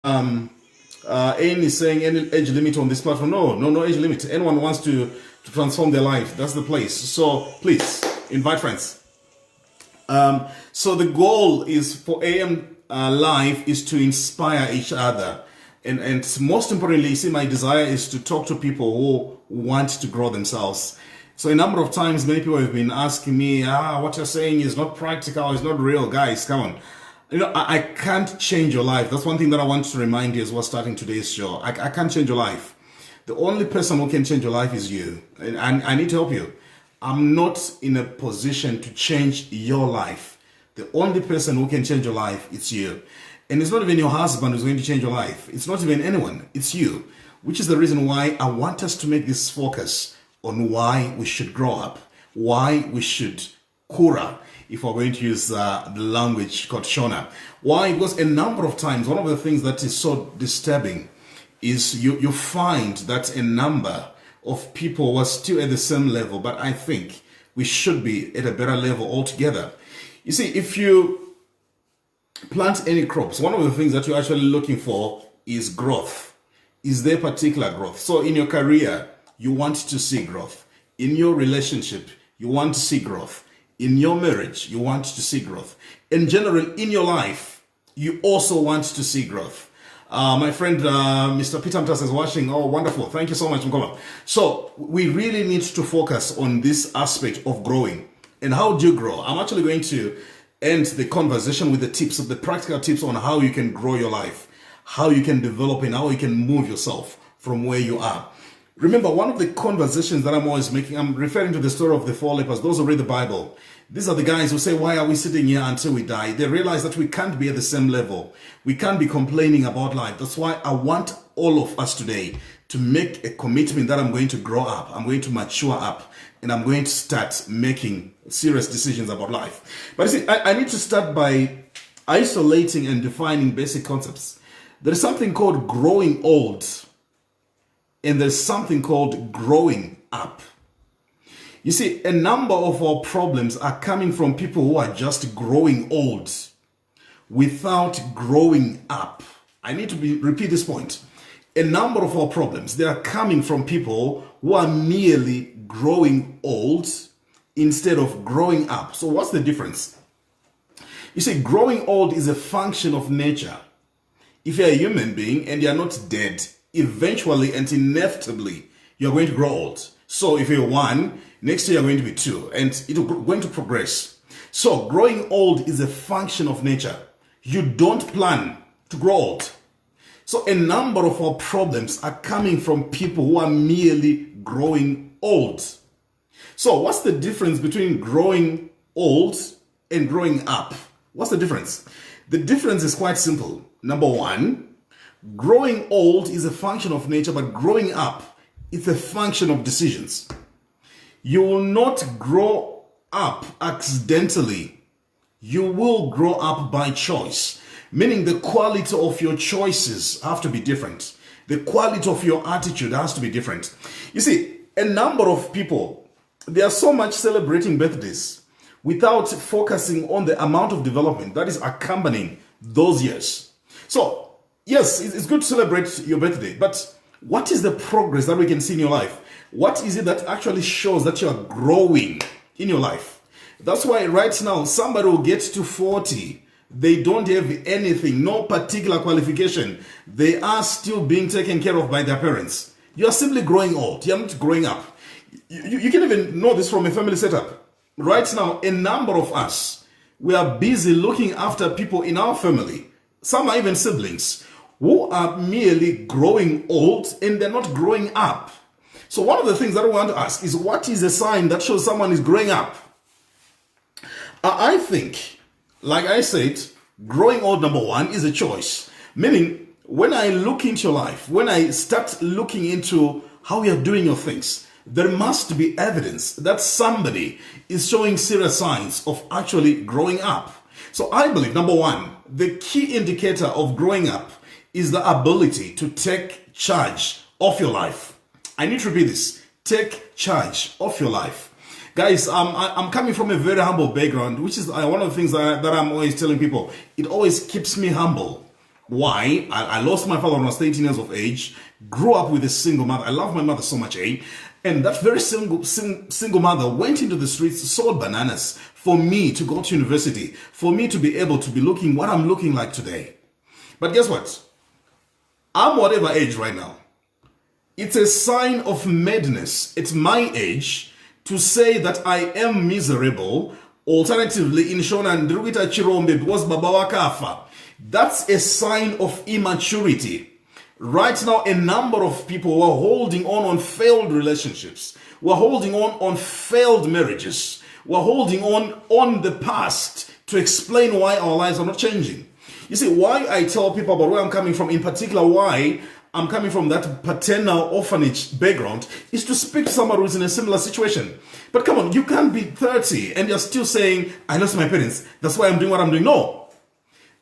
um, Ain is saying any age limit on this platform. No age limit. Anyone wants to transform their life, that's the place. So please invite friends. So the goal is for AM Live is to inspire each other. And most importantly, see, my desire is to talk to people who want to grow themselves. So a number of times, many people have been asking me, what you're saying is not practical, it's not real. Guys, come on. I can't change your life. That's one thing that I want to remind you as well starting today's show. I can't change your life. The only person who can change your life is you. And I need to help you. I'm not in a position to change your life. The only person who can change your life is you. And it's not even your husband who's going to change your life. It's not even anyone. It's you. Which is the reason why I want us to make this focus on why we should grow up, why we should kura, if we're going to use the language called Shona. Why? Because a number of times, one of the things that is so disturbing is you find that a number of people were still at the same level, but I think we should be at a better level altogether. You see, if you plant any crops, one of the things that you're actually looking for is growth. Is there particular growth? So in your career, you want to see growth. In your relationship, you want to see growth. In your marriage, you want to see growth. In general, in your life, you also want to see growth. My friend, Mr. Peter Mtas is watching. Oh, wonderful. Thank you so much, Mkola. So we really need to focus on this aspect of growing. And how do you grow? I'm actually going to end the conversation with the tips, the practical tips on how you can grow your life, how you can develop and how you can move yourself from where you are. Remember, one of the conversations that I'm always making, I'm referring to the story of the four lepers. Those who read the Bible, these are the guys who say, why are we sitting here until we die? They realize that we can't be at the same level. We can't be complaining about life. That's why I want all of us today to make a commitment that I'm going to grow up, I'm going to mature up, and I'm going to start making serious decisions about life. But you see, I need to start by isolating and defining basic concepts. There is something called growing old, and there's something called growing up. You see, a number of our problems are coming from people who are just growing old without growing up. I need to repeat this point. A number of our problems, they are coming from people who are merely growing old instead of growing up. So what's the difference? You see, growing old is a function of nature. If you're a human being and you're not dead, eventually and inevitably, you're going to grow old. So if you're 1, next year you're going to be 2, and it's going to progress. So growing old is a function of nature. You don't plan to grow old. So a number of our problems are coming from people who are merely growing old. So what's the difference between growing old and growing up? What's the difference? The difference is quite simple. Number 1, growing old is a function of nature, but growing up is a function of decisions. You will not grow up accidentally. You will grow up by choice, meaning the quality of your choices have to be different. The quality of your attitude has to be different. You see, a number of people, they are so much celebrating birthdays without focusing on the amount of development that is accompanying those years. So, yes, it's good to celebrate your birthday, but what is the progress that we can see in your life? What is it that actually shows that you are growing in your life? That's why right now, somebody will get to 40. They don't have anything, no particular qualification. They are still being taken care of by their parents. You are simply growing old. You are not growing up. You can even know this from a family setup. Right now, a number of us, we are busy looking after people in our family. Some are even siblings who are merely growing old and they're not growing up. So one of the things that I want to ask is, what is a sign that shows someone is growing up? I think, like I said, growing old, number 1, is a choice. Meaning, when I look into your life, when I start looking into how you're doing your things, there must be evidence that somebody is showing serious signs of actually growing up. So I believe, number 1, the key indicator of growing up is the ability to take charge of your life. I need to repeat this. Take charge of your life. Guys, I'm coming from a very humble background, which is one of the things that I'm always telling people. It always keeps me humble. Why? I lost my father when I was 18 years of age, grew up with a single mother. I love my mother so much, eh? And that very single mother went into the streets, sold bananas for me to go to university, for me to be able to be looking what I'm looking like today. But guess what? I'm whatever age right now. It's a sign of madness at my age to say that I am miserable. Alternatively, in Shona and Druita Chirombe, because Baba Wakafa. That's a sign of immaturity. Right now, a number of people are holding on failed relationships. We're holding on failed marriages. We're holding on the past to explain why our lives are not changing. You see, why I tell people about where I'm coming from, in particular why I'm coming from that paternal orphanage background, is to speak to someone who's in a similar situation. But come on, you can't be 30 and you're still saying, I lost my parents, that's why I'm doing what I'm doing. No.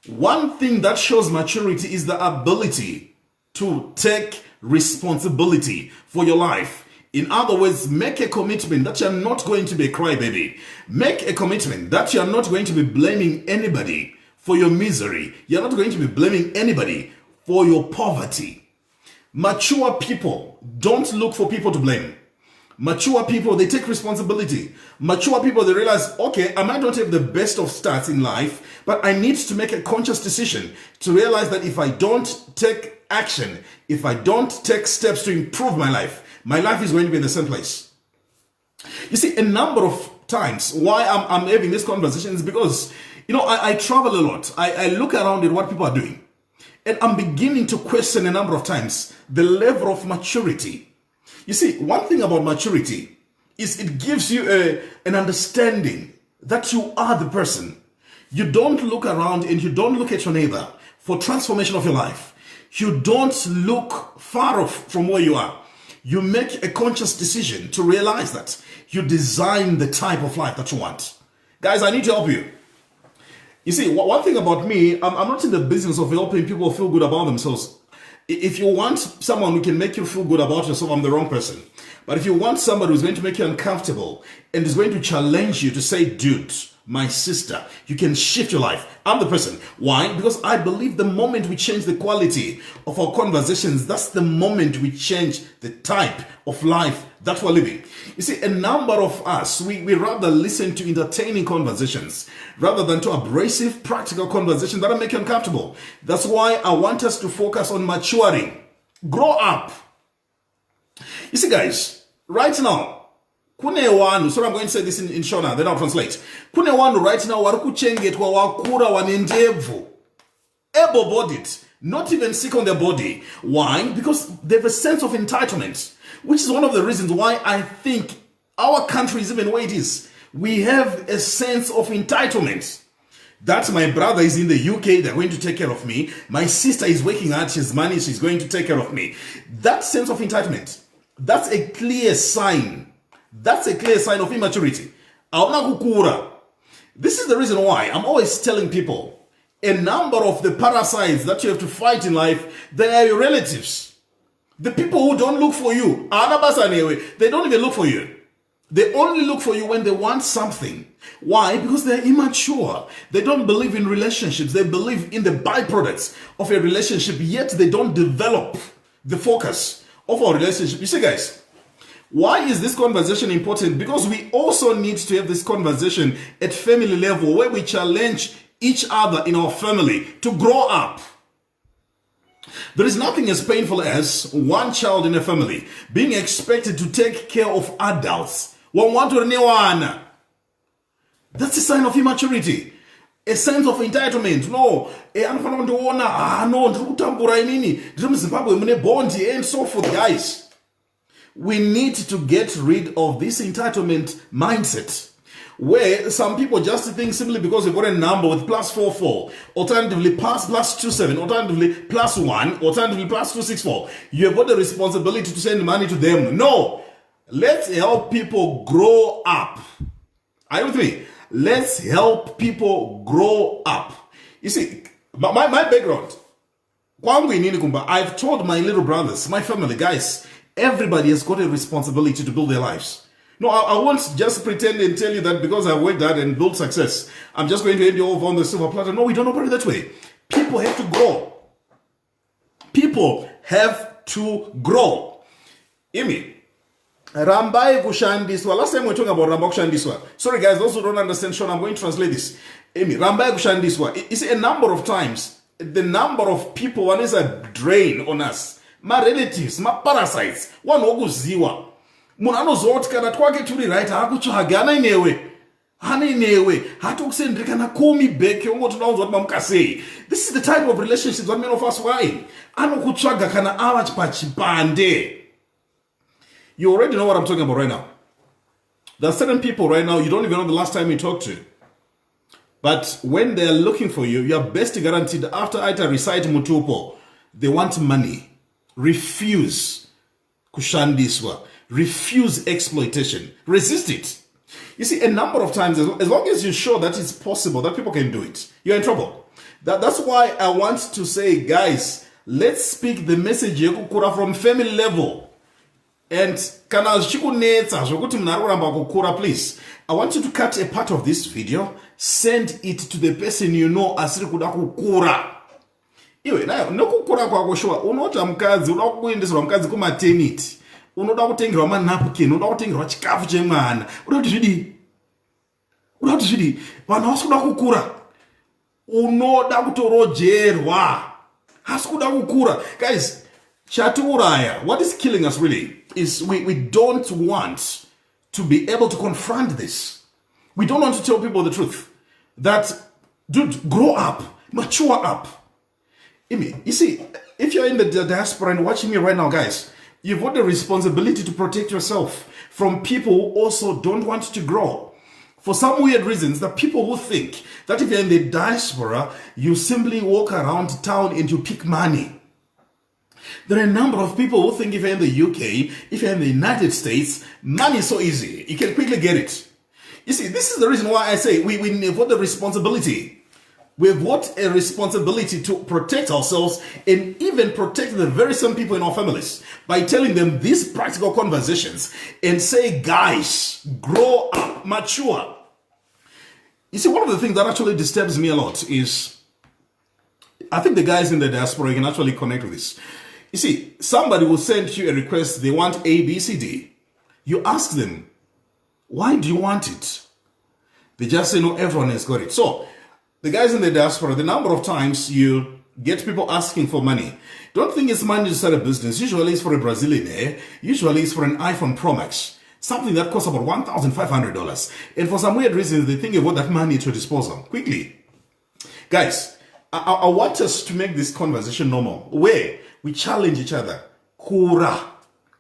One thing that shows maturity is the ability to take responsibility for your life. In other words, make a commitment that you're not going to be a crybaby. Make a commitment that you're not going to be blaming anybody for your misery. You're not going to be blaming anybody for your poverty. Mature people don't look for people to blame. Mature people, they take responsibility. Mature people, they realize, okay, I might not have the best of starts in life, but I need to make a conscious decision to realize that if I don't take action, if I don't take steps to improve my life is going to be in the same place. You see, a number of times why I'm having this conversation is because, I travel a lot. I look around at what people are doing. And I'm beginning to question a number of times the level of maturity. You see, one thing about maturity is it gives you an understanding that you are the person. You don't look around and you don't look at your neighbor for transformation of your life. You don't look far off from where you are. You make a conscious decision to realize that you design the type of life that you want. Guys, I need to help you. You see, one thing about me, I'm not in the business of helping people feel good about themselves. If you want someone who can make you feel good about yourself, I'm the wrong person. But if you want somebody who's going to make you uncomfortable and is going to challenge you to say, dude, my sister, you can shift your life, I'm the person. Why? Because I believe the moment we change the quality of our conversations, that's the moment we change the type of life that we're living. You see, a number of us, we rather listen to entertaining conversations rather than to abrasive, practical conversations that make you uncomfortable. That's why I want us to focus on maturing. Grow up. You see, guys, right now, kune one, so I'm going to say this in Shona, then I'll translate. Kune one right now, warukuchengetwa wakura wanendevu. Able-bodied, not even sick on their body. Why? Because they have a sense of entitlement, which is one of the reasons why I think our country is even where it is. We have a sense of entitlement. That my brother is in the UK, they're going to take care of me. My sister is working hard, she's money, she's going to take care of me. That sense of entitlement, that's a clear sign. That's a clear sign of immaturity. This is the reason why I'm always telling people a number of the parasites that you have to fight in life, they are your relatives. The people who don't look for you, they don't even look for you. They only look for you when they want something. Why? Because they're immature. They don't believe in relationships. They believe in the byproducts of a relationship, yet they don't develop the focus of our relationship. You see, guys, why is this conversation important? Because we also need to have this conversation at family level where we challenge each other in our family to grow up. There is nothing as painful as one child in a family being expected to take care of adults. That's a sign of immaturity. A sense of entitlement. No, and so forth, guys. We need to get rid of this entitlement mindset where some people just think simply because they've got a number with +44, alternatively +27, alternatively +1, alternatively +264, you have got the responsibility to send money to them. No, let's help people grow up. Are you with me? Let's help people grow up. You see, my background, I've told my little brothers, my family, guys, everybody has got a responsibility to build their lives. No, I won't just pretend and tell you that because I worked hard and built success, I'm just going to hand you over on the silver platter. No, we don't operate that way. People have to grow. people have to grow. Imi. Rambai kushandiswa. Last time we were talking about Ramba kushandiswa. Sorry guys, those who don't understand, Sean, I'm going to translate this. Imi, Rambai kushandiswa. It's a number of times. The number of people, one is a drain on us. My relatives, my parasites. One wokuziwa. Munano zoti kana twake turi right. Hakutsvaga hana inewe. Hana inewe. Hatokusendrika na komi beke. Ongotodaunzwa kuti mamukasei. This is the type of relationships that many of us were in. Anokutsvaga kana ava chipande. You already know what I'm talking about right now. There are certain people right now you don't even know the last time you talked to. But when they are looking for you, you are best guaranteed after I recite Mutupo, they want money. Refuse kushandiswa. Refuse exploitation. Resist it. You see, a number of times, as long as you're sure that it's possible, that people can do it, you're in trouble. That's why I want to say, guys, let's speak the message yekukura from family level. And kana zvichikunetsa zvokuti munhu ari kuramba kukura, please, I want you to cut a part of this video, send it to the person you know asiri kuda kukura. Iwe nayo nokukura kwako shuwa unoti mukadzi unoda kuendeswa mukadzi kumaternity, unoda kutengerwa manapkin, unoda kutengerwa chikafu chemwana, unoda kuti zvidi vanhu hasi kuda kukura, unoda kutorojerwa, hasi kuda kukura. Guys, chatiuraya, what is killing us really is we don't want to be able to confront this. We don't want to tell people the truth. That, dude, grow up, mature up. You see, if you're in the diaspora and watching me right now, guys, you've got the responsibility to protect yourself from people who also don't want to grow. For some weird reasons, the people who think that if you're in the diaspora, you simply walk around town and you pick money. There are a number of people who think if you're in the UK, if you're in the United States, money is so easy. You can quickly get it. You see, this is the reason why I say we've got the responsibility. We've got a responsibility to protect ourselves and even protect the very same people in our families by telling them these practical conversations and say, guys, grow up, mature. You see, one of the things that actually disturbs me a lot is, I think the guys in the diaspora can actually connect with this. You see, somebody will send you a request, they want A, B, C, D. You ask them, why do you want it? They just say, no, everyone has got it. So, the guys in the diaspora, the number of times you get people asking for money, don't think it's money to start a business. Usually it's for a Brazilian, Usually it's for an iPhone Pro Max. Something that costs about $1,500. And for some weird reasons, they think about that money at your disposal. Quickly. Guys, I want us to make this conversation normal, where we challenge each other. Kura.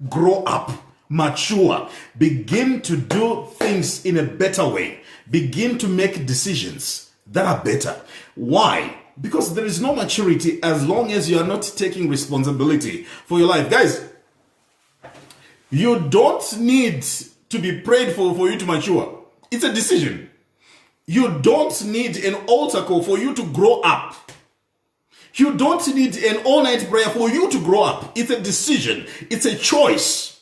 Grow up. Mature. Begin to do things in a better way. Begin to make decisions that are better. Why? Because there is no maturity as long as you are not taking responsibility for your life. Guys, you don't need to be prayed for you to mature. It's a decision. You don't need an altar call for you to grow up. You don't need an all-night prayer for you to grow up. It's a decision. It's a choice.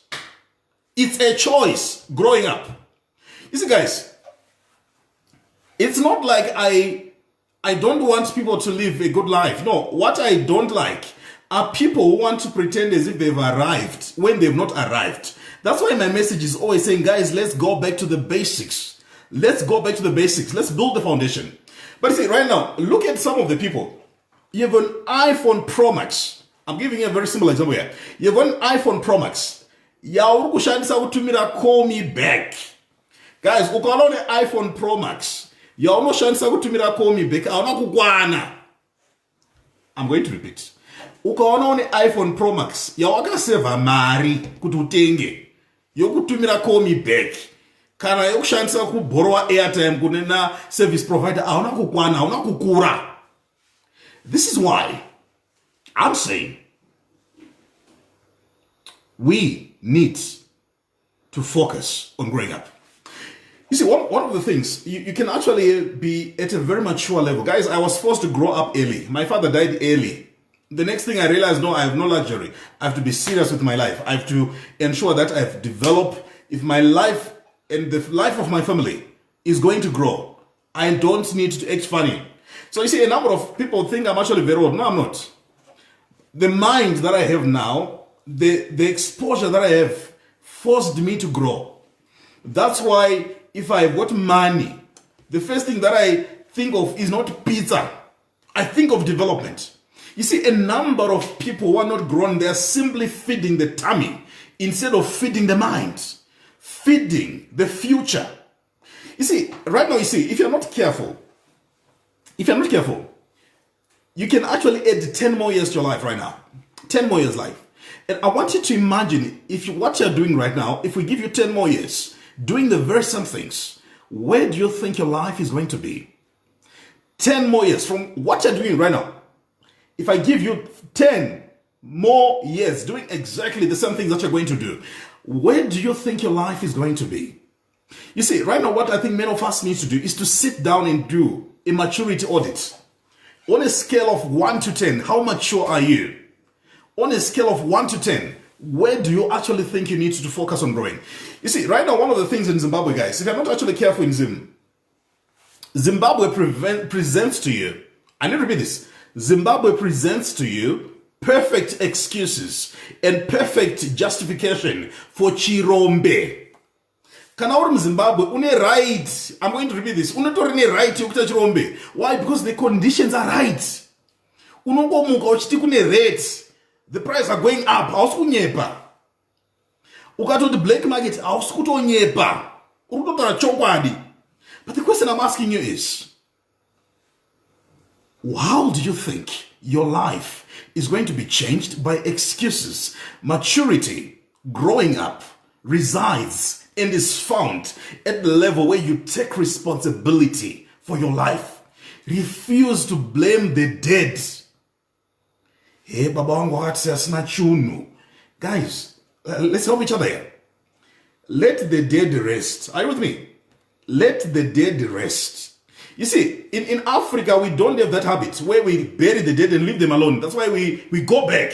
It's a choice growing up. You see, guys, it's not like I don't want people to live a good life. No, what I don't like are people who want to pretend as if they've arrived when they've not arrived. That's why my message is always saying, guys, let's go back to the basics. Let's go back to the basics. Let's build the foundation. But see, right now, look at some of the people. You have an iPhone Pro Max. I'm giving you a very simple example here. You have an iPhone Pro Max. Yauri kushandisa kutumira call me back. Guys, ukaona ne iPhone Pro Max, yaunoshandisa kutumira call me back, auna kukwana. I'm going to repeat. Ukaona ne iPhone Pro Max, yawakaseva mari kuti utenge, yokutumira call me back. Kana yokushandisa kuborowa airtime kunena service provider, auna kukwana, auna kukura. This is why I'm saying we need to focus on growing up. You see, one of the things, you can actually be at a very mature level. Guys, I was forced to grow up early. My father died early. The next thing I realized, no, I have no luxury. I have to be serious with my life. I have to ensure that I've developed, if my life and the life of my family is going to grow, I don't need to act funny. So you see, a number of people think I'm actually very old. No, I'm not. the mind that I have now, the exposure that I have forced me to grow. That's why if I've got money, the first thing that I think of is not pizza. I think of development. You see, a number of people who are not grown, they're simply feeding the tummy instead of feeding the mind, feeding the future. You see, right now, if you're not careful, you can actually add 10 more years to your life right now. 10 more years life. And I want you to imagine what you're doing right now, if we give you 10 more years, doing the very same things, where do you think your life is going to be? 10 more years from what you're doing right now. If I give you 10 more years doing exactly the same things that you're going to do, where do you think your life is going to be? You see, right now, what I think many of us need to do is to sit down and do a maturity audit. On a scale of 1 to 10, how mature are you? On a scale of 1 to 10, where do you actually think you need to focus on growing? You see, right now, one of the things in Zimbabwe, guys, if you're not actually careful in Zimbabwe presents to you, I need to repeat this, Zimbabwe presents to you perfect excuses and perfect justification for chirombe. Kana uri muZimbabwe une right, I'm going to repeat this, unotori ne right yokuita chirombe. Why? Because the conditions are right. Unongomuka uchiti kune rate, the prices are going up, hausi kunyepa. Ukatoti black market, hausi kutonyepa. Uri kutotaura chokwadi. But the question I'm asking you is, how do you think your life is going to be changed by excuses? Maturity, growing up, resides and is found at the level where you take responsibility for your life. Refuse to blame the dead. Hey, baba wangu wakati asina chunu. Guys, let's help each other here. Let the dead rest. Are you with me? Let the dead rest. You see, in Africa, we don't have that habit where we bury the dead and leave them alone. That's why we go back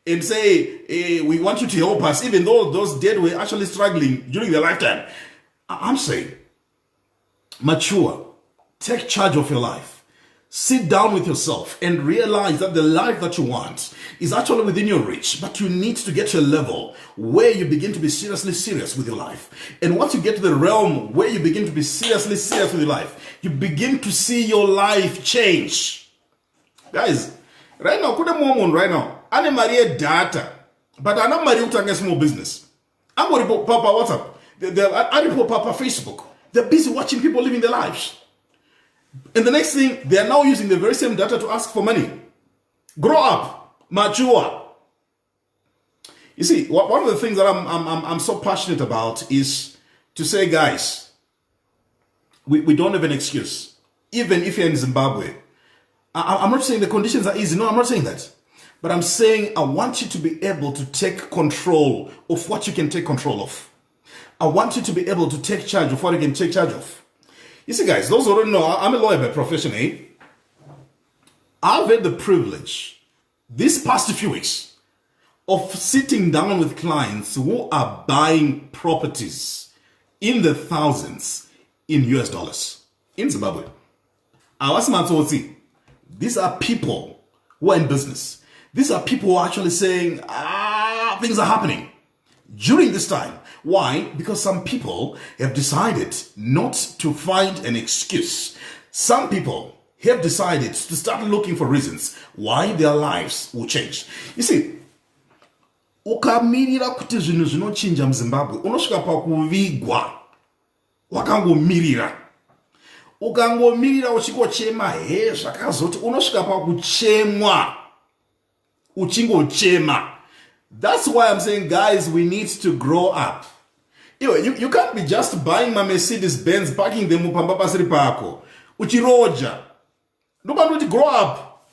and say, hey, we want you to help us, even though those dead were actually struggling during their lifetime. I'm saying, mature, take charge of your life. Sit down with yourself and realize that the life that you want is actually within your reach, but you need to get to a level where you begin to be seriously serious with your life. And once you get to the realm where you begin to be seriously serious with your life, you begin to see your life change. Guys, right now, kuda moment right now, ane marie data, but ana marie utanga small business. I'm going to papa WhatsApp, they're papa Facebook. They're busy watching people living their lives. And the next thing, they are now using the very same data to ask for money. Grow up, mature. You see, one of the things that I'm so passionate about is to say, guys, we don't have an excuse. Even if you're in Zimbabwe. I'm not saying the conditions are easy. No, I'm not saying that. But I'm saying I want you to be able to take control of what you can take control of. I want you to be able to take charge of what you can take charge of. You see, guys, those who don't know, I'm a lawyer by profession, eh? I've had the privilege these past few weeks of sitting down with clients who are buying properties in the thousands in US dollars in Zimbabwe. These are people who are in business. These are people who are actually saying, things are happening during this time. Why? Because some people have decided not to find an excuse. Some people have decided to start looking for reasons why their lives will change. You see, ukamirira kuti zvinhu zvinochinja muZimbabwe, unosvika pakuvigwa wakangomirira. Ukangomirira uchingochema zvakazoti unosvika pakuchemwa uchingochema. That's why I'm saying, guys, we need to grow up. You can't be just buying my Mercedes Benz, parking them upamba pasiri pako. Uchiroja. Nobody grow up.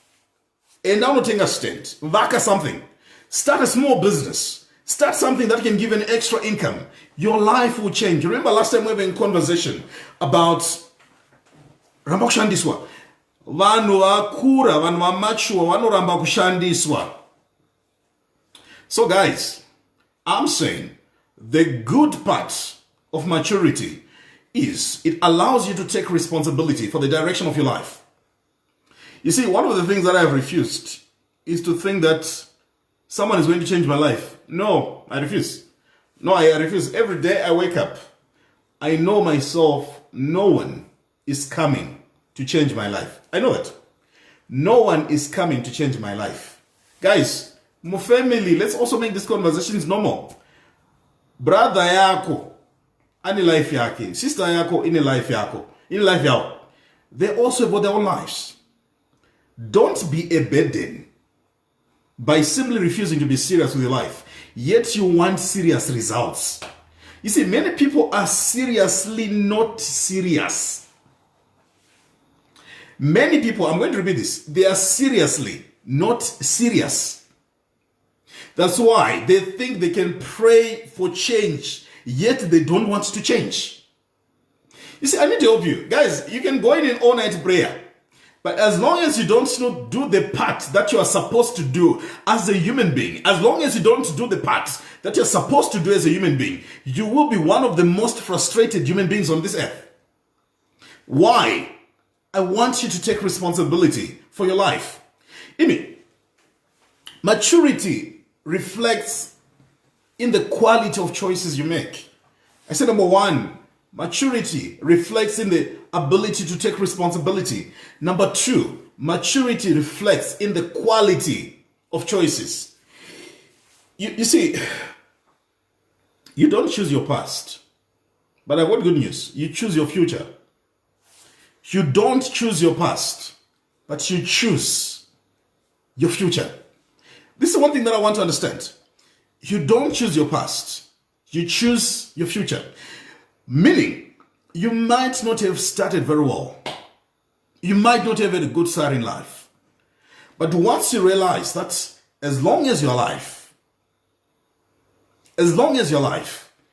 And now not take a stand. Vaka something. Start a small business. Start something that can give an extra income. Your life will change. Remember last time we were in conversation about ramba kushandiswa. Vanhu vakura, vanhu vamature, vanoramba kushandiswa. So guys, I'm saying the good part of maturity is it allows you to take responsibility for the direction of your life. You see, one of the things that I've refused is to think that someone is going to change my life. No, I refuse. No, I refuse. Every day I wake up, I know myself, no one is coming to change my life. I know that. No one is coming to change my life. Guys, my family, let's also make these conversations normal. Brother yako, ani life yake. Sister yako, ini life yako. Ini life yao. They also have their own lives. Don't be a burden by simply refusing to be serious with your life. Yet you want serious results. You see, many people are seriously not serious. Many people, I'm going to repeat this, they are seriously not serious. That's why they think they can pray for change, yet they don't want to change. You see, I need to help you. Guys, you can go in an all-night prayer, but as long as you don't do the part that you are supposed to do as a human being, as long as you don't do the part that you're supposed to do as a human being, you will be one of the most frustrated human beings on this earth. Why? I want you to take responsibility for your life. Imi, maturity reflects in the quality of choices you make. I said number one, maturity reflects in the ability to take responsibility. Number two, maturity reflects in the quality of choices. You see, you don't choose your past, but I've got good news. You choose your future. You don't choose your past, but you choose your future. This is one thing that I want to understand. You don't choose your past. You choose your future. Meaning, you might not have started very well. You might not have had a good start in life. But once you realize that as long as you're alive,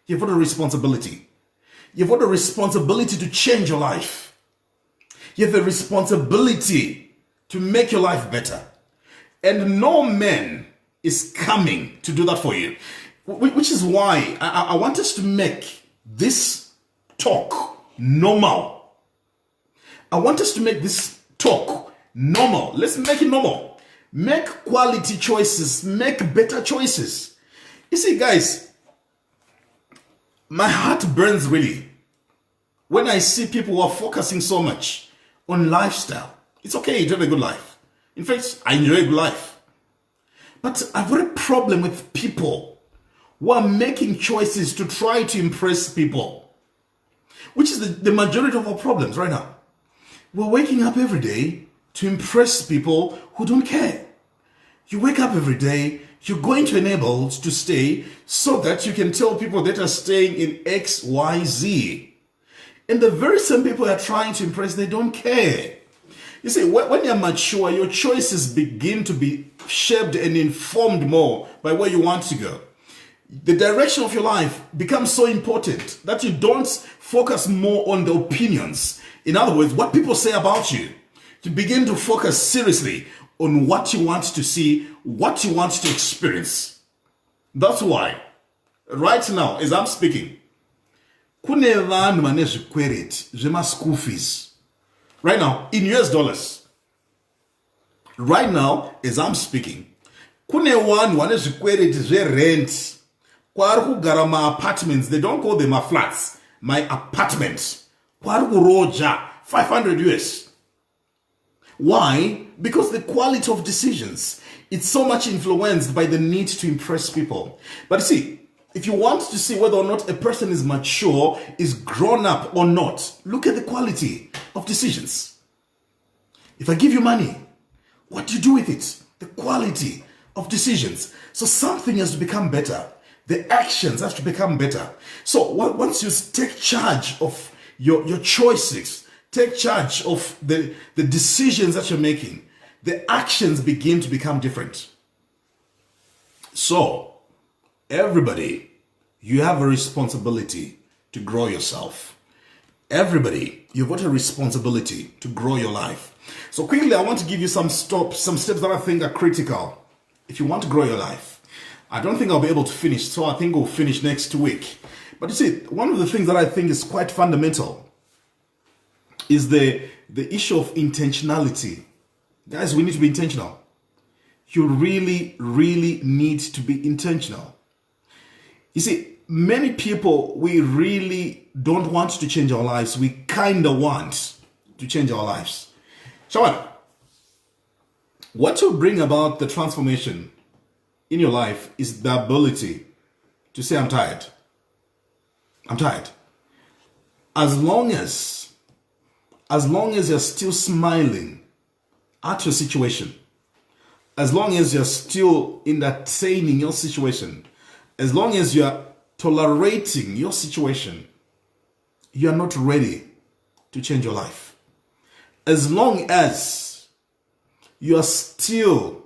you've got a responsibility. You've got a responsibility to change your life. You have a responsibility to make your life better. And no man is coming to do that for you. Which is why I want us to make this talk normal. I want us to make this talk normal. Let's make it normal. Make quality choices. Make better choices. You see, guys, my heart burns really when I see people who are focusing so much on lifestyle. It's okay to have a good life. In fact, I enjoy a good life. But I've got a problem with people who are making choices to try to impress people, which is the majority of our problems right now. We're waking up every day to impress people who don't care. You wake up every day, you're going to enable to stay so that you can tell people that are staying in X, Y, Z. And the very same people you're trying to impress, they don't care. You see, when you're mature, your choices begin to be shaped and informed more by where you want to go. The direction of your life becomes so important that you don't focus more on the opinions. In other words, what people say about you. You begin to focus seriously on what you want to see, what you want to experience. That's why, right now, as I'm speaking, kune vanhu vane zvikwereti zvema-school fees. Right now, in US dollars. Right now, as I'm speaking, kune vanhu vane zvikwereti zverent. Kwari kugara ma-apartments, they don't call them flats, my apartments. Kwari kuroja 500 US. Why? Because the quality of decisions, it's so much influenced by the need to impress people. But see, if you want to see whether or not a person is mature, is grown up or not, look at the quality of decisions. If I give you money, what do you do with it? The quality of decisions. So something has to become better. The actions have to become better. So once you take charge of your choices, take charge of the decisions that you're making, the actions begin to become different. So, everybody, you have a responsibility to grow yourself. Everybody, you've got a responsibility to grow your life. So quickly, I want to give you some steps that I think are critical if you want to grow your life. I don't think I'll be able to finish, so I think we'll finish next week. But you see, one of the things that I think is quite fundamental is the issue of intentionality. Guys, we need to be intentional. you really, really need to be intentional. You see, many people, we really don't want to change our lives. We kind of want to change our lives. Shawan, what will bring about the transformation in your life is the ability to say, I'm tired. I'm tired. As long as you're still smiling at your situation, as long as you're still entertaining your situation, as long as you're tolerating your situation, you're not ready to change your life. As long as you are still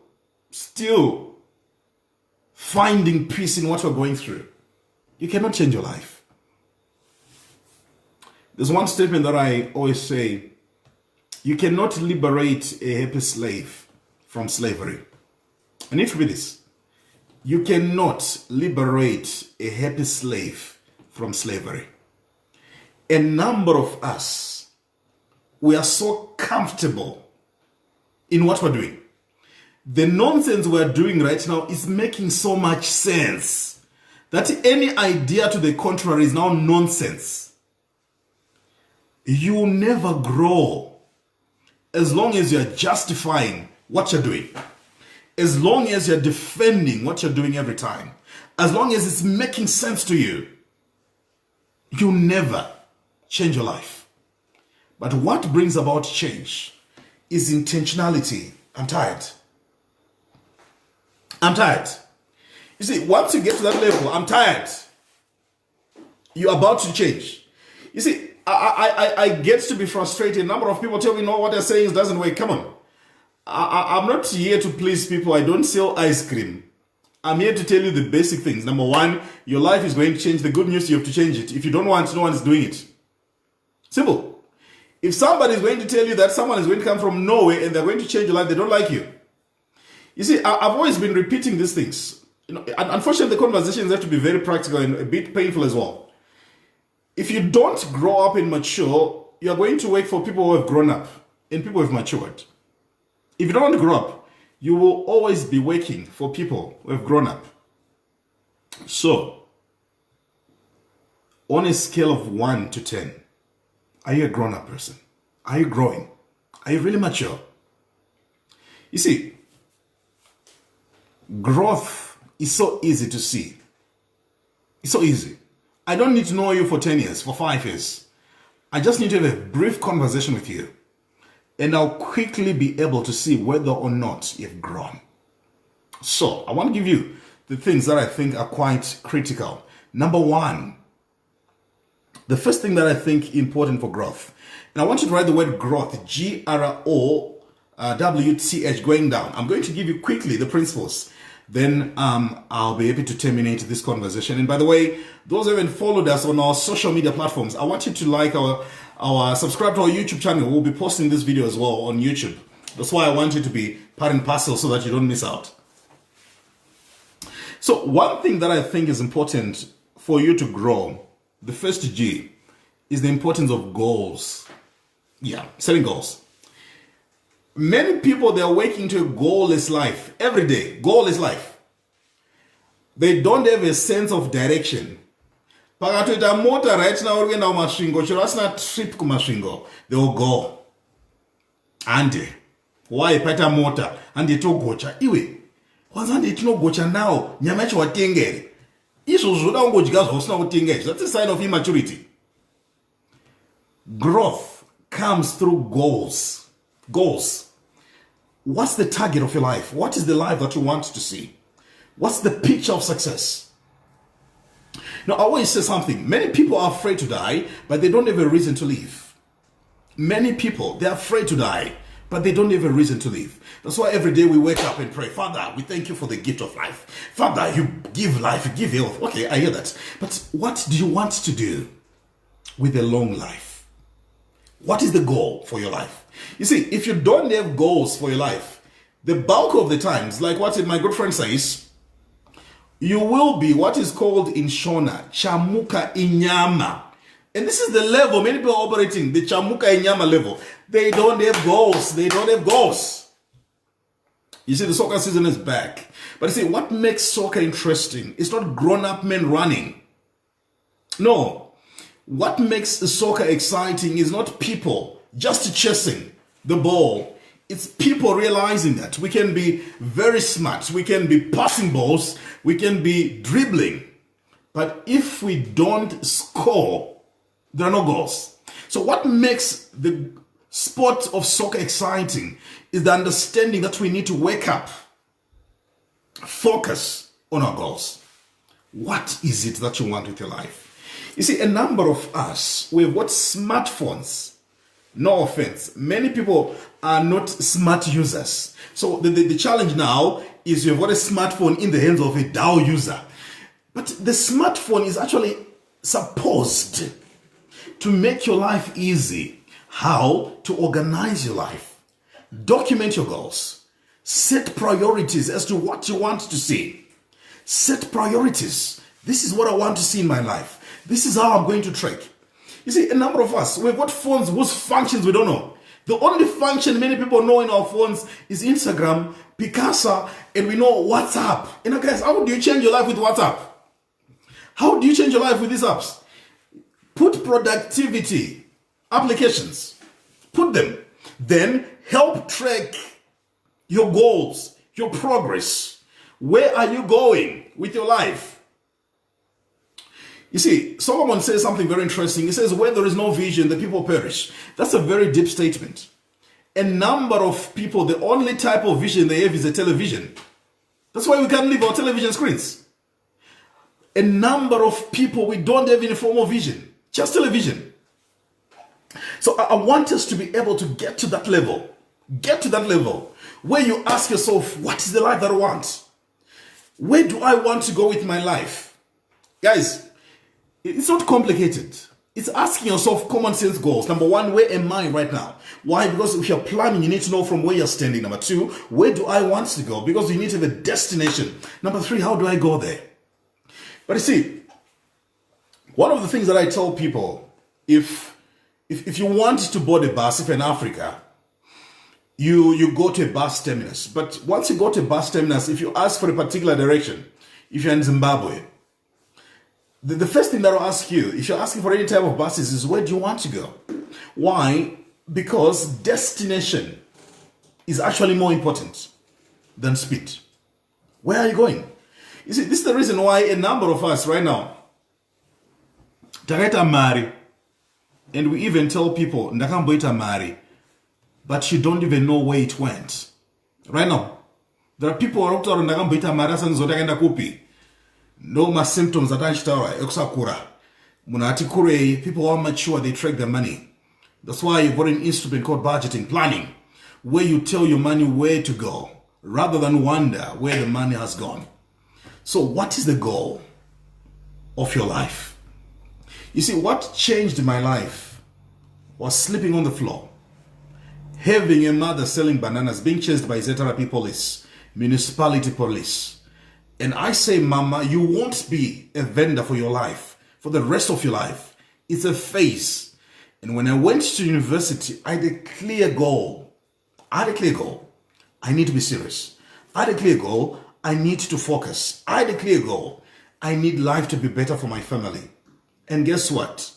finding peace in what you're going through, you cannot change your life. There's one statement that I always say: you cannot liberate a happy slave from slavery. I need to read this. You cannot liberate a happy slave from slavery. A number of us, we are so comfortable in what we're doing. The nonsense we're doing right now is making so much sense that any idea to the contrary is now nonsense. You will never grow as long as you're justifying what you're doing. As long as you're defending what you're doing every time. As long as it's making sense to you. You'll never change your life. But what brings about change is intentionality. I'm tired. I'm tired. You see, once you get to that level, I'm tired, you're about to change. You see, I get to be frustrated. A number of people tell me, no, what they're saying doesn't work. Come on. I'm not here to please people. I don't sell ice cream. I'm here to tell you the basic things. Number one, your life is going to change. The good news, you have to change it. If you don't want, no one is doing it. Simple. If somebody is going to tell you that someone is going to come from nowhere and they're going to change your life, they don't like you. You see, I've always been repeating these things. You know, unfortunately, the conversations have to be very practical and a bit painful as well. If you don't grow up and mature, you're going to wait for people who have grown up and people who have matured. If you don't want to grow up, you will always be waiting for people who have grown up. So, on a scale of 1 to 10, are you a grown-up person? Are you growing? Are you really mature? You see, growth is so easy to see. It's so easy. I don't need to know you for 10 years, for 5 years. I just need to have a brief conversation with you. And I'll quickly be able to see whether or not you've grown. So, I want to give you the things that I think are quite critical. Number one, the first thing that I think important for growth. And I want you to write the word growth, Growth, going down. I'm going to give you quickly the principles. Then I'll be able to terminate this conversation. And by the way, those who haven't followed us on our social media platforms, I want you to like our subscribe to our YouTube channel. We'll be posting this video as well on YouTube. That's why I want you to be part and parcel so that you don't miss out. So one thing that I think is important for you to grow, the first G, is the importance of goals. Yeah, setting goals. Many people, they're waking to a goalless life every day. Goalless life. They don't have a sense of direction. Pakatoita mota right now we're going mashingo. Chirasna trip ku mashingo. They will go. Ande. Why pata mota? Ande to gocha. Iwe. Kwanza ande tino gocha now. Nyamacho watengere. Iso zuda ungojigazo hosna utengere. That's a sign of immaturity. Growth comes through goals. Goals. What's the target of your life? What is the life that you want to see? What's the picture of success? Now, I always say something. Many people are afraid to die, but they don't have a reason to live. Many people, they're afraid to die, but they don't have a reason to live. That's why every day we wake up and pray, Father, we thank you for the gift of life. Father, you give life, you give health. Okay, I hear that. But what do you want to do with a long life? What is the goal for your life? You see, if you don't have goals for your life, the bulk of the times, like what my good friend says, you will be what is called in Shona, chamuka inyama. And this is the level many people are operating, the chamuka inyama level. They don't have goals. They don't have goals. You see, the soccer season is back. But you see, what makes soccer interesting is not grown-up men running. No. What makes soccer exciting is not people just chasing the ball. It's people realizing that we can be very smart. We can be passing balls. We can be dribbling. But if we don't score, there are no goals. So what makes the sport of soccer exciting is the understanding that we need to wake up, focus on our goals. What is it that you want with your life? You see, a number of us, we've got smartphones. No offense. Many people are not smart users. So the challenge now is you've got a smartphone in the hands of a dull user. But the smartphone is actually supposed to make your life easy. How to organize your life. Document your goals. Set priorities as to what you want to see. Set priorities. This is what I want to see in my life. This is how I'm going to track. You see, a number of us, we've got phones whose functions we don't know. The only function many people know in our phones is Instagram, Picasa, and we know WhatsApp. And guys, how do you change your life with WhatsApp? How do you change your life with these apps? Put productivity applications. Put them. Then help track your goals, your progress. Where are you going with your life? You see, Solomon says something very interesting. He says, where there is no vision, the people perish. That's a very deep statement. A number of people, the only type of vision they have is a television. That's why we can't leave our television screens. A number of people, we don't have any form of vision, just television. So I want us to be able to get to that level. Get to that level where you ask yourself, what is the life that I want? Where do I want to go with my life? Guys, it's not complicated. It's asking yourself common sense goals. Number one, where am I right now? Why? Because if you're planning, you need to know from where you're standing. Number two, where do I want to go? Because you need to have a destination. Number three, how do I go there? But you see, one of the things that I tell people, if you want to board a bus, if you're in Africa, you go to a bus terminus. But once you go to a bus terminus, if you ask for a particular direction, if you're in Zimbabwe, the first thing that I'll ask you, if you're asking for any type of buses, is where do you want to go? Why? Because destination is actually more important than speed. Where are you going? You see, this is the reason why a number of us right now, Tareta Mari, and we even tell people, Ndakamboita Mari, but you don't even know where it went. Right now, there are people who are talking Ndakamboita Mari, Sanzotagenda Kupi. No more symptoms that I start exakura. Munati kure, people are mature, they track their money. That's why you've got an instrument called budgeting, planning, where you tell your money where to go, rather than wonder where the money has gone. So what is the goal of your life? You see, what changed my life was sleeping on the floor, having a mother selling bananas, being chased by ZRP police, municipality police. And I say, Mama, you won't be a vendor for your life, for the rest of your life. It's a phase. And when I went to university, I had a clear goal. I need to be serious. I had a clear goal. I need to focus. I had a clear goal. I need life to be better for my family. And guess what?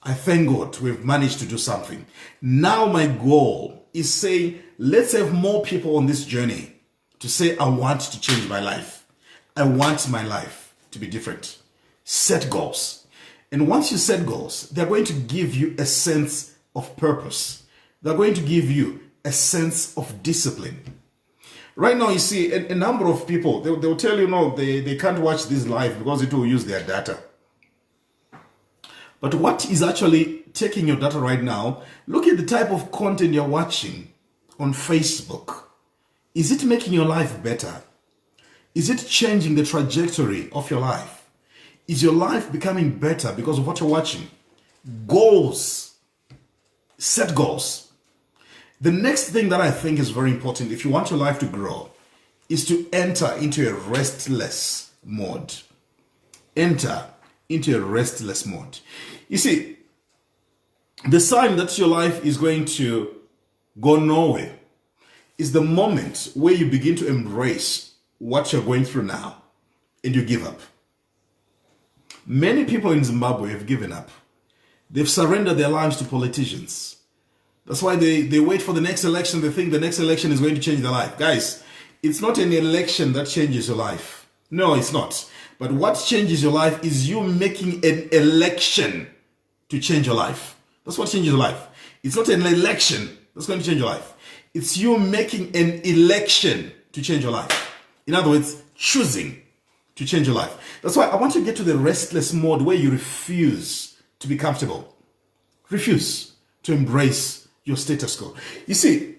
I thank God we've managed to do something. Now my goal is saying, let's have more people on this journey to say, I want to change my life. I want my life to be different. Set goals. And once you set goals, they're going to give you a sense of purpose. They're going to give you a sense of discipline. Right now, you see, a number of people, they'll tell you, no, they can't watch this live because it will use their data. But what is actually taking your data right now? Look at the type of content you're watching on Facebook. Is it making your life better? Is it changing the trajectory of your life? Is your life becoming better because of what you're watching? Goals. Set goals. The next thing that I think is very important if you want your life to grow is to enter into a restless mode. Enter into a restless mode. You see, the sign that your life is going to go nowhere is the moment where you begin to embrace what you're going through now and you give up. Many people in Zimbabwe have given up. They've surrendered their lives to politicians. That's why they wait for the next election. They think the next election is going to change their life. Guys, it's not an election that changes your life. No, it's not. But what changes your life is you making an election to change your life. That's what changes your life. It's not an election that's going to change your life. It's you making an election to change your life. In other words, choosing to change your life. That's why I want you to get to the restless mode where you refuse to be comfortable. Refuse to embrace your status quo. You see,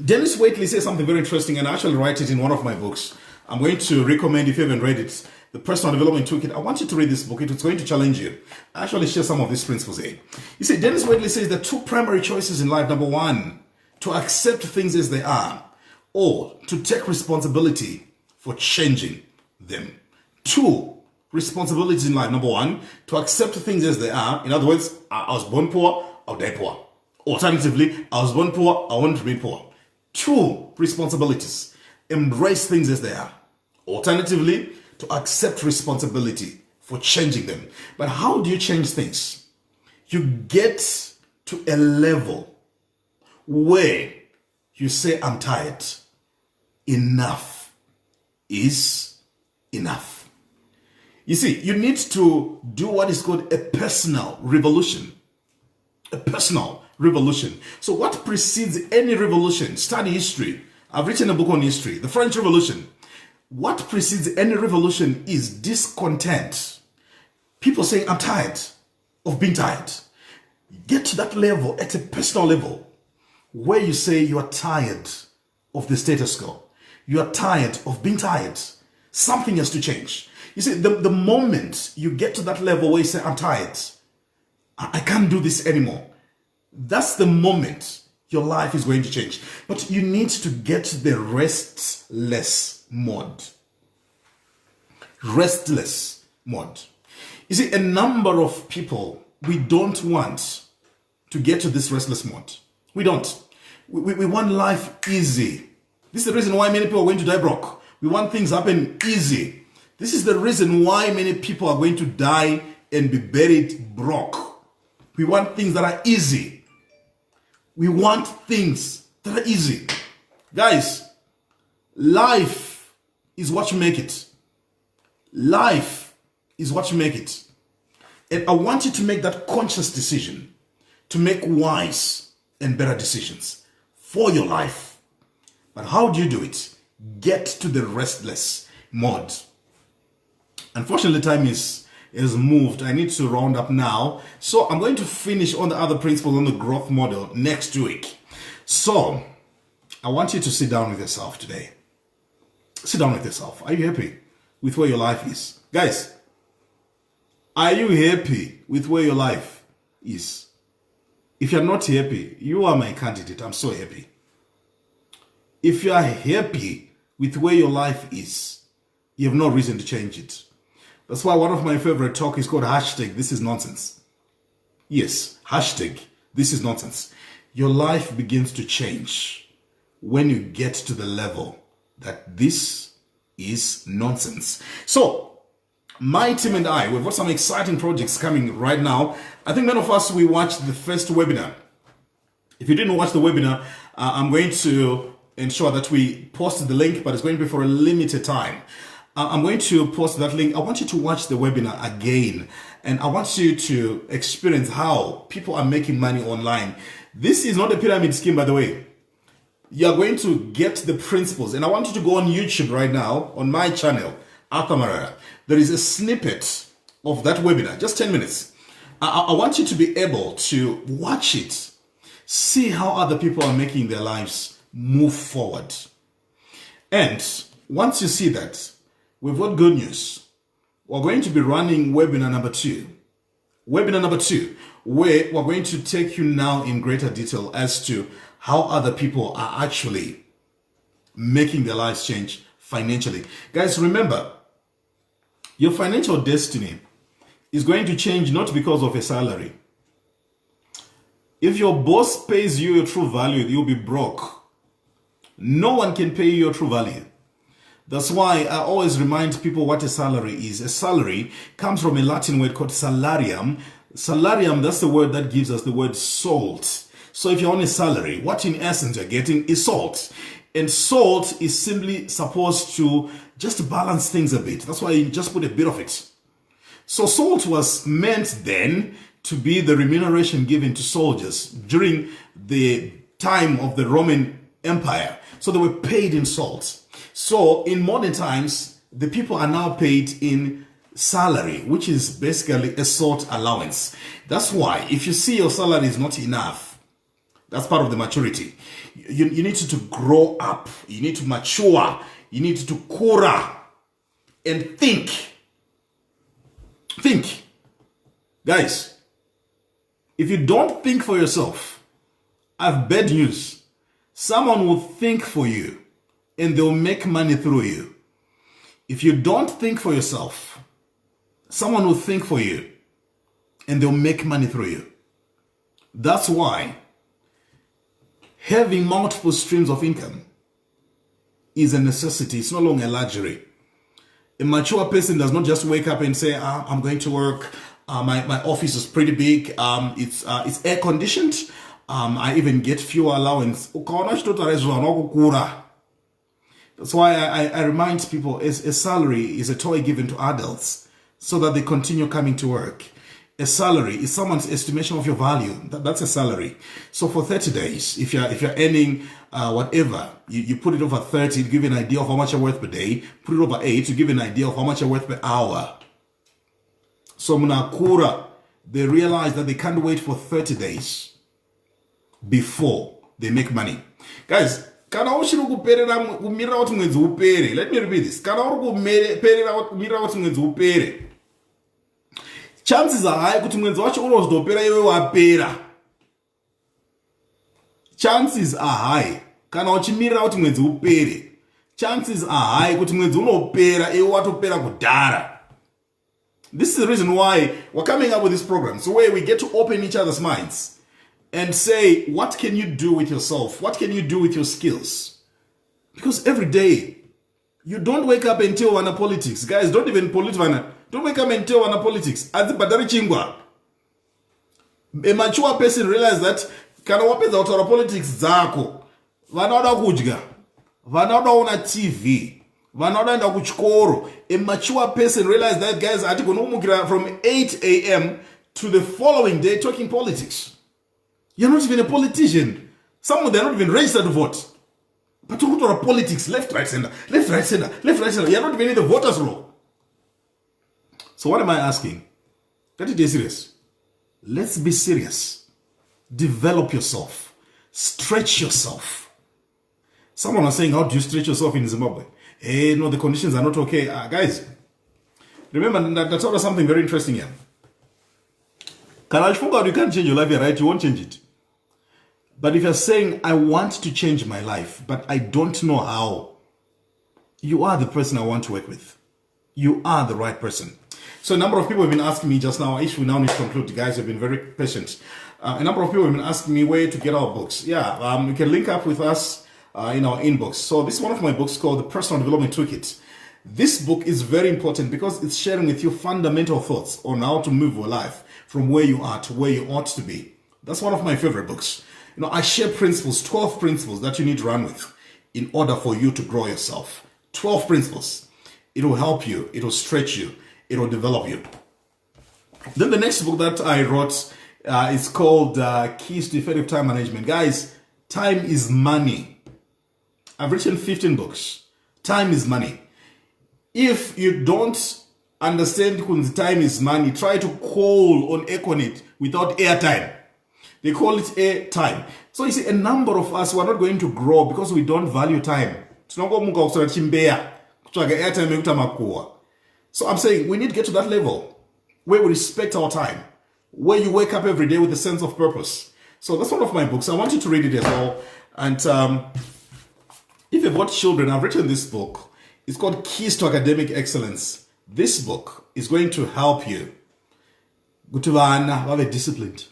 Dennis Waitley says something very interesting, and I actually write it in one of my books. I'm going to recommend, if you haven't read it, The Personal Development Toolkit. I want you to read this book. It's going to challenge you. I actually share some of these principles here. You see, Dennis Waitley says there are two primary choices in life. Number one, to accept things as they are, or to take responsibility for changing them. Two responsibilities in life. Number one, to accept things as they are. In other words, I was born poor, I'll die poor. Alternatively, I was born poor, I want to remain poor. Two responsibilities. Embrace things as they are. Alternatively, to accept responsibility for changing them. But how do you change things? You get to a level where you say, I'm tired. Enough is enough. You see, you need to do what is called a personal revolution. A personal revolution. So what precedes any revolution? Study history. I've written a book on history. The French Revolution. What precedes any revolution is discontent. People saying, I'm tired of being tired. Get to that level, at a personal level, where you say you are tired of the status quo. You are tired of being tired. Something has to change. You see, the moment you get to that level where you say, I'm tired, I can't do this anymore. That's the moment your life is going to change. But you need to get to the restless mode. Restless mode. You see, a number of people, we don't want to get to this restless mode. We don't. We want life easy. This is the reason why many people are going to die broke. We want things happen easy. This is the reason why many people are going to die and be buried broke. We want things that are easy. We want things that are easy. Guys, life is what you make it. Life is what you make it. And I want you to make that conscious decision to make wise and better decisions for your life. But how do you do it? Get to the restless mode. Unfortunately, time is moved. I need to round up now. So I'm going to finish on the other principles on the growth model next week. So I want you to sit down with yourself today. Sit down with yourself. Are you happy with where your life is? Guys, are you happy with where your life is? If you're not happy, you are my candidate. I'm so happy. If you are happy with where your life is, you have no reason to change it. That's why one of my favorite talk is called hashtag This Is Nonsense. Yes, hashtag This Is Nonsense. Your life begins to change when you get to the level that this is nonsense. So, my team and I, we've got some exciting projects coming right now. I think many of us, we watched the first webinar. If you didn't watch the webinar, I'm going to ensure that we post the link, but it's going to be for a limited time. I'm going to post that link. I want you to watch the webinar again, and I want you to experience how people are making money online. This is not a pyramid scheme, by the way. You're going to get the principles, and I want you to go on YouTube right now, on my channel, Arthur Marara. There is a snippet of that webinar, just 10 minutes. I want you to be able to watch it, see how other people are making their lives move forward. And once you see that, we've got good news. We're going to be running webinar number 2. Webinar number 2, where we're going to take you now in greater detail as to how other people are actually making their lives change financially. Guys, remember, your financial destiny is going to change not because of a salary. If your boss pays you your true value, you'll be broke. No one can pay you your true value. That's why I always remind people what a salary is. A salary comes from a Latin word called salarium. Salarium, that's the word that gives us the word salt. So if you're on a salary, what in essence you're getting is salt. And salt is simply supposed to just balance things a bit. That's why you just put a bit of it. So salt was meant then to be the remuneration given to soldiers during the time of the Roman Empire. So they were paid in salt. So in modern times, the people are now paid in salary, which is basically a salt allowance. That's why if you see your salary is not enough, that's part of the maturity. You need to grow up. You need to mature. You need to kura and think. Think. Guys, if you don't think for yourself, I have bad news. Someone will think for you and they'll make money through you. If you don't think for yourself, someone will think for you and they'll make money through you. That's why having multiple streams of income is a necessity. It's no longer a luxury. A mature person does not just wake up and say, I'm going to work. My office is pretty big. It's air conditioned. I even get fuel allowance. That's why I remind people a salary is a toy given to adults so that they continue coming to work. A salary is someone's estimation of your value. That's a salary. So for 30 days, if you're earning whatever, you put it over 30 to give you an idea of how much you're worth per day. Put it over 8 to give you an idea of how much you're worth per hour. So Munakura, they realize that they can't wait for 30 days before they make money. Guys, let me repeat this. Chances are high kuti mwenzi wacho unozotopera iwe wapera. Chances are high kana uchimirira kuti mwenzi upere. Chances are high kuti mwenzi unopera iwe watopera kudhara. This is the reason why we're coming up with this program. So where we get to open each other's minds and say, what can you do with yourself? What can you do with your skills? Because every day, you don't wake up and tell wana politics. Guys, don't even don't wake up and tell wana politics. Ati badari chingwa. A mature person realize that kana wapeza utaura politics zako. Vanoda kudya. Vanoda ona TV. Vanoda enda kuchikoro. A mature person realize that guys ati kunomukira from 8 a.m. to the following day talking politics. You're not even a politician. Some of them are not even registered to vote. But talking about politics, left, right, center, left, right, center, left, right, center. You're not even in the voters' roll. So what am I asking? Let it be serious. Let's be serious. Develop yourself. Stretch yourself. Someone was saying, how do you stretch yourself in Zimbabwe? Hey, no, the conditions are not okay. Guys, remember, that's always something very interesting here. You can't change your life, right? You won't change it. But if you're saying, I want to change my life, but I don't know how, you are the person I want to work with. You are the right person. So a number of people have been asking me just now, we now need to conclude. You guys have been very patient. A number of people have been asking me where to get our books. Yeah, you can link up with us in our inbox. So this is one of my books called The Personal Development Toolkit. This book is very important because it's sharing with you fundamental thoughts on how to move your life from where you are to where you ought to be. That's one of my favorite books. I share principles, 12 principles that you need to run with in order for you to grow yourself. 12 principles. It will help you. It will stretch you. It will develop you. Then the next book that I wrote is called Keys to Effective Time Management. Guys, time is money. I've written 15 books. Time is money. If you don't understand time is money, try to call on Econet without airtime. They call it airtime. So you see, a number of us, we're not going to grow because we don't value time. So I'm saying we need to get to that level where we respect our time, where you wake up every day with a sense of purpose. So that's one of my books. I want you to read it as well. And if you've got children, I've written this book. It's called Keys to Academic Excellence. This book is going to help you be disciplined.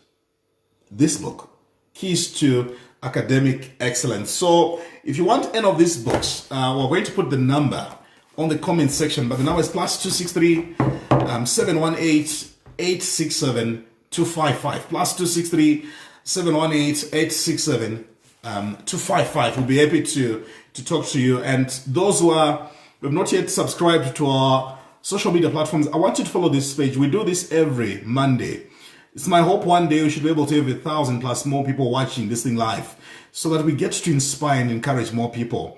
This book, Keys to Academic Excellence. So if you want any of these books, we're going to put the number on the comment section, but the number is +263 718 867 255 +263 718 867 255. We'll be happy to talk to you. And those who have not yet subscribed to our social media platforms, I want you to follow this page. We do this every Monday. It's my hope one day we should be able to have 1,000 plus more people watching this thing live, so that we get to inspire and encourage more people.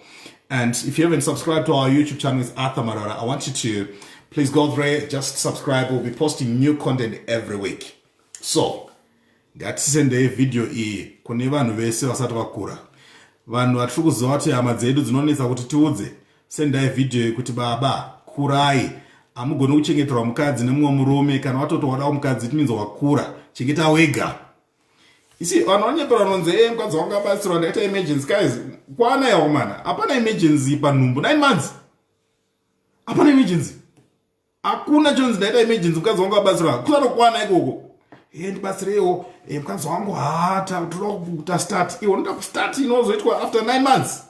And if you haven't subscribed to our YouTube channel, it's Arthur Marara, I want you to please go there, just subscribe. We'll be posting new content every week. So, ngatisende video iyi kune vanhu vese vasati vakura. Vanhu vatiri kuziva kuti hama dzedu dzinonetsa kuti tiudze, sendai video kuti baba kurai, hamugoni kuchengeterwa mukadzi nemumwe murume, kana watoti wada mukadzi it means wakura, chengeta wega. You see, vanonyepera nonze mukadzi wanga batsirwa ndaita emergency guys, kwana yawo mana, hapana emergency panhumbu 9 months. Hapana emergency. Hakuna chonzi ndaita emergency mukadzi wanga batsirwa, kusano kwana ikoko. Ndibatsirewo mukadzi wangu hata toda kuita start. Iwo ndoda kustart inozoitwa after 9 months.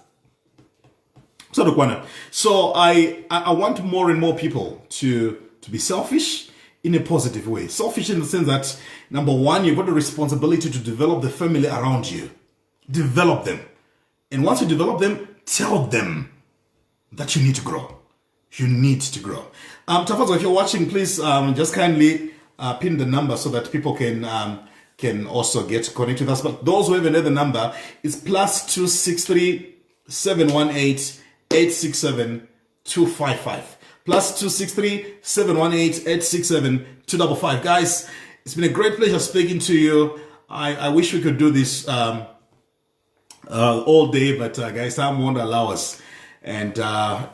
So I want more and more people to be selfish in a positive way. Selfish in the sense that, number one, you've got the responsibility to develop the family around you. Develop them. And once you develop them, tell them that you need to grow. You need to grow. Tafazo, if you're watching, please just kindly pin the number so that people can also get connected with us. But those who haven't heard the number, it's +263 718 867 255 +263 718 867 255. Guys, it's been a great pleasure speaking to you. I wish we could do this all day, but guys, time won't allow us, and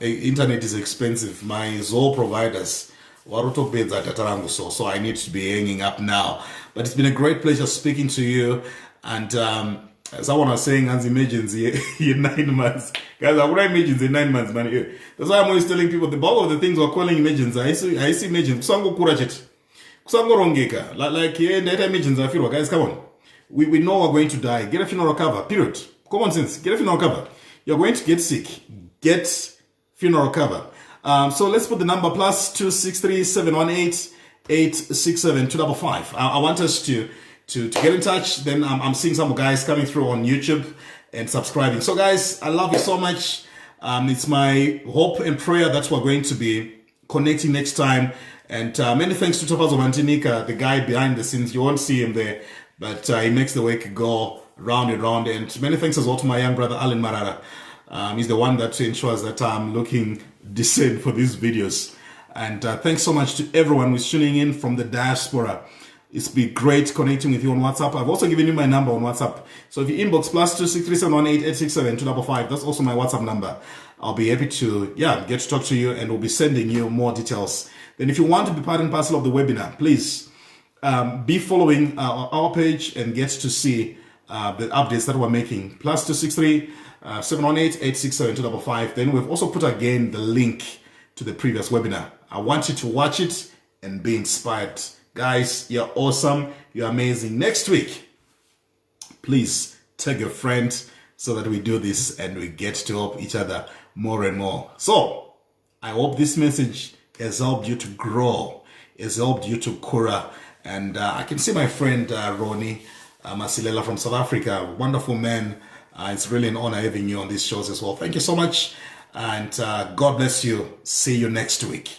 internet is expensive. My Zoll providers so I need to be hanging up now. But it's been a great pleasure speaking to you. And someone was saying as emergency in 9 months. Guys, I would emergency in 9 months, man. That's why I'm always telling people the bulk of the things we're calling emergency. I see emergency. Kusango kurachet. Kusango rongeka. Like here, that emergency, I feel, guys, come on. We know we're going to die. Get a funeral cover, period. Common sense. Get a funeral cover. You're going to get sick. Get funeral cover. So let's put the number +263 718 867 255. I want us to get in touch. Then I'm seeing some guys coming through on YouTube and subscribing. So guys, I love you so much. It's my hope and prayer that we're going to be connecting next time. And many thanks to Tafazo Mantinika, the guy behind the scenes. You won't see him there, but he makes the work go round and round. And many thanks as well to my young brother Alan Marara. He's the one that ensures that I'm looking decent for these videos. And thanks so much to everyone who's tuning in from the diaspora. It's been great connecting with you on WhatsApp. I've also given you my number on WhatsApp. So if you inbox +263 718 867 255, that's also my WhatsApp number. I'll be happy to get to talk to you, and we'll be sending you more details. Then if you want to be part and parcel of the webinar, please be following our page and get to see the updates that we're making. +263 718 867 255. Then we've also put again the link to the previous webinar. I want you to watch it and be inspired. Guys, you're awesome. You're amazing. Next week, please tag your friend so that we do this and we get to help each other more and more. So, I hope this message has helped you to grow, has helped you to kura. And I can see my friend Ronnie Masilela from South Africa, wonderful man. It's really an honor having you on these shows as well. Thank you so much. And God bless you. See you next week.